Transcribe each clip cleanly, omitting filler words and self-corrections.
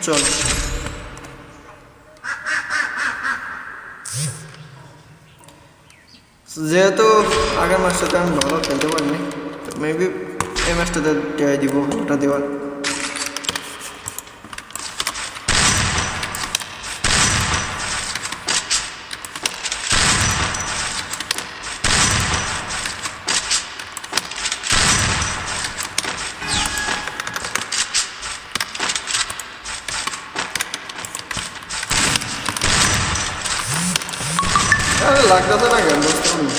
চলো যেহেতু আগের ম্যাচটাতে আমি ভালো খেলতে পারিনি, মেবি এই ম্যাচটাতে ট্রাই দিব ওটা দেওয়ার। আরে লাগতেছে না কেন বুঝতাম না।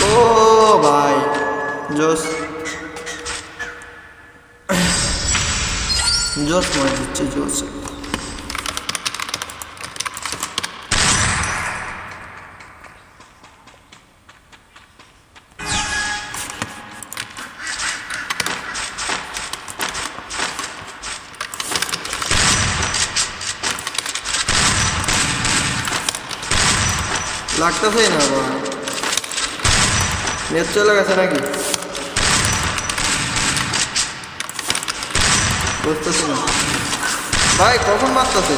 ও ভাই জোস জোস মার দিচ্ছে জোস। লাগতেছেই না ভাই, নেট চলে গেছে নাকি বুঝতেছি না ভাই, কখন মারতেছে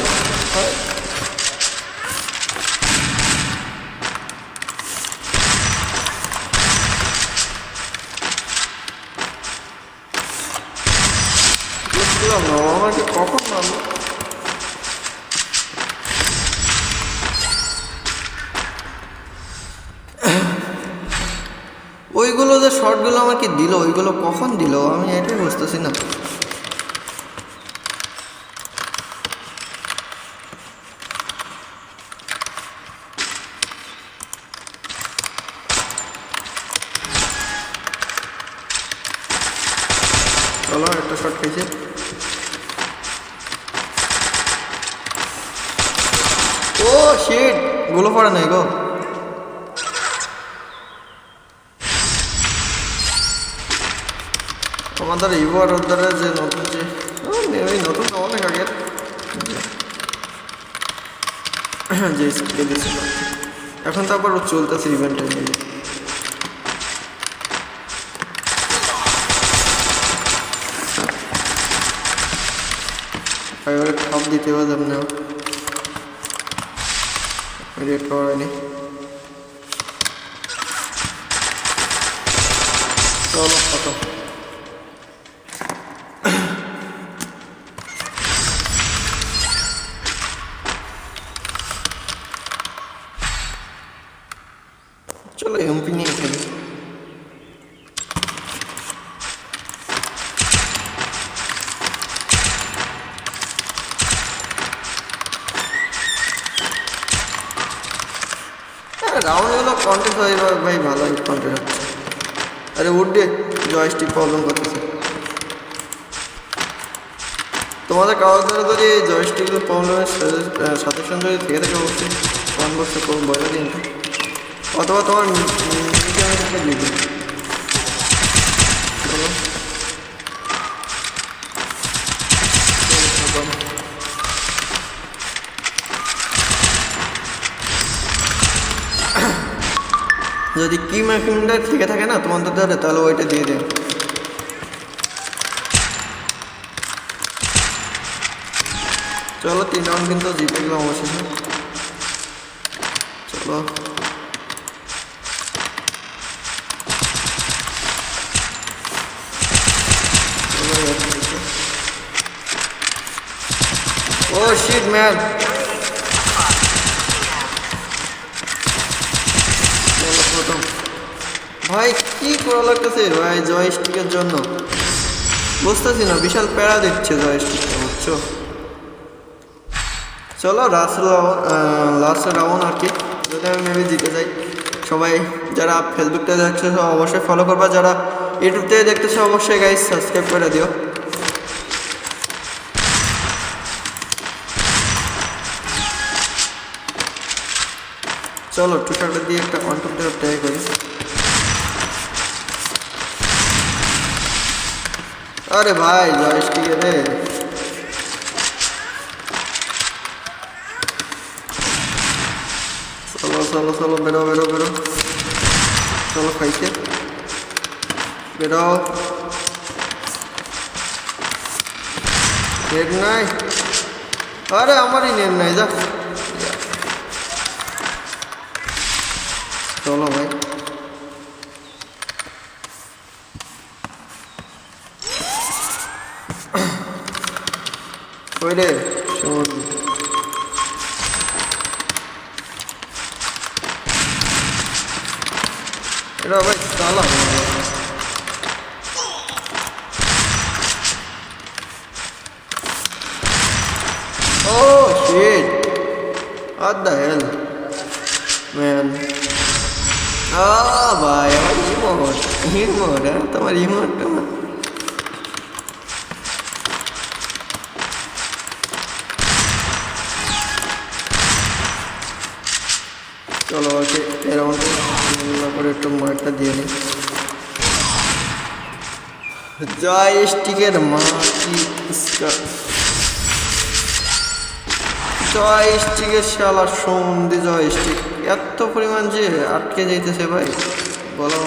বুঝলাম না আমাকে কখন মারলো। ওইগুলো যে শর্টগুলো আমাকে দিল ওইগুলো কখন দিল আমি এটাই বুঝতেছি না। চলো একটা শর্ট খেয়েছে। ও শিট, গুলো পড়ে নাই গো। আমাদের ইভোর ওদের যে নতুন যে ওই নতুন অনেক আগের যে স্কিলে দিয়েছিল এখন তো আবার চলতেছে ইভেন্টে নিয়ে। এবারে খাপ দিতে হবে যেমন রেড করায়নি। চলো কত চলো এমপি নিয়ে খেলি। রাউন্ডগুলো কন্টেন্ট হয় ভাই, ভালোই কন্টেন্ট হচ্ছে। আরে উঠে জয়স্টিক প্রবলেম করতেছে তোমাদের কাগজ ধরে যদি জয়স্টিকের প্রবলেমের সাজেশন যদি থেকে থাকে অবশ্যই কমেন্ট বক্সে বলে দিন, অথবা তোমার দিয়ে দিন। যদি কি ম্যাকিংটা থেকে থাকে না তোমাদের ধরে তাহলে ওইটা দিয়ে দেন। চলো 3 রাউন্ড কিন্তু জিতে গেলাম অবশেষে। চলো ও শিট ম্যান, ভাই কি করা লাগতেছে ভাই জয়স্টিকের জন্য বুঝতেছি না, বিশাল প্যারা দিচ্ছে জয়স্টিকটা বুঝছো। চলো লাস্ট রাউন্ড আর কি, যদি আমি মেবি জিতে যাই। সবাই যারা ফেসবুক থেকে দেখছো অবশ্যই ফলো করবা, যারা ইউটিউব থেকে দেখতেছো অবশ্যই গাইজ সাবস্ক্রাইব করে দিও। চলো টুটাটা দিয়ে একটা কন্ট্রোল ট্রাই করি। আরে ভাই জয়স্টিকে রে চলো চলো বেরো বেরো বেরো চলো খাইছে বেরো নেট নাই আরে আমারই নেট নাই যা চলো ভাই ওই রে শোন এটা ভাই চালা Oh shit! What the hell, man? Ah, भाई আমার ইমোট হ্যাঁ তোমার ইমোট চলো ওকে এরকম করে একটু মারটা দিয়ে নিই জয়স্টিকের মাটি জয়স্টিকের শালা সন্ধি জয়স্টিক এত পরিমাণ যে আটকে যাইতেছে ভাই বলো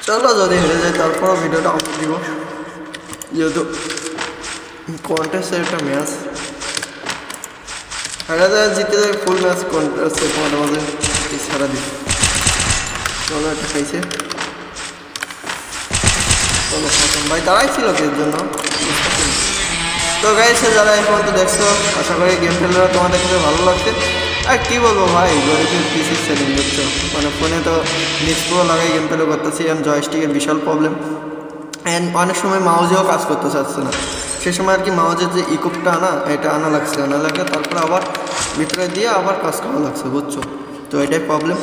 চলো যদি হেরে যায় তারপরও ভিডিওটা আপলোড দিব যেহেতু কন্টেস্টের একটা ম্যাচ হেরে যায় জিতে যায় ফুল ম্যাচ কন্টেস্টে তোমাদের মাঝে ছাড়া দিই চলো একটা খাইছে চলো প্রথম ভাই দাঁড়াই ছিল এর জন্য তো গাইছে যারা এখন তো দেখছো আশা করি গেম খেলাটা তোমাদের কাছে ভালো লাগছে আর কী বলবো ভাই গরিবের পিসি সেলিং দেখছো মানে ফোনে তো মিক্স প্রো লাগাই গেম প্লে করতেছি এবং জয়স্টিকের বিশাল প্রবলেম অ্যান্ড অনেক সময় মাউজেও কাজ করতে চাচ্ছে না সে সময় আর কি মাউজের যে ইকুপটা এটা আনা লাগছে তারপরে আবার ভিতরে দিয়ে আবার কাজ করা লাগছে বুঝছো তো এটাই প্রবলেম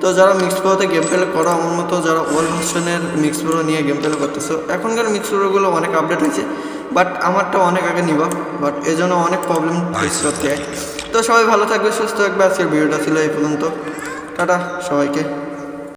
তো যারা মিক্স প্রোতে গেম প্লে করো আমার মতো যারা ওল্ড ভার্সনের মিক্স প্রো নিয়ে গেম প্লে করতেছো এখনকার মিক্স প্রোগুলো অনেক আপডেট হয়েছে বাট আমারটা অনেক আগে নিবা বাট এই জন্য অনেক প্রবলেম ফেস করতে হয় তো সবাই ভালো থাকবে সুস্থ থাকবে আজকের ভিডিওটা ছিল এই পর্যন্ত টাটা সবাইকে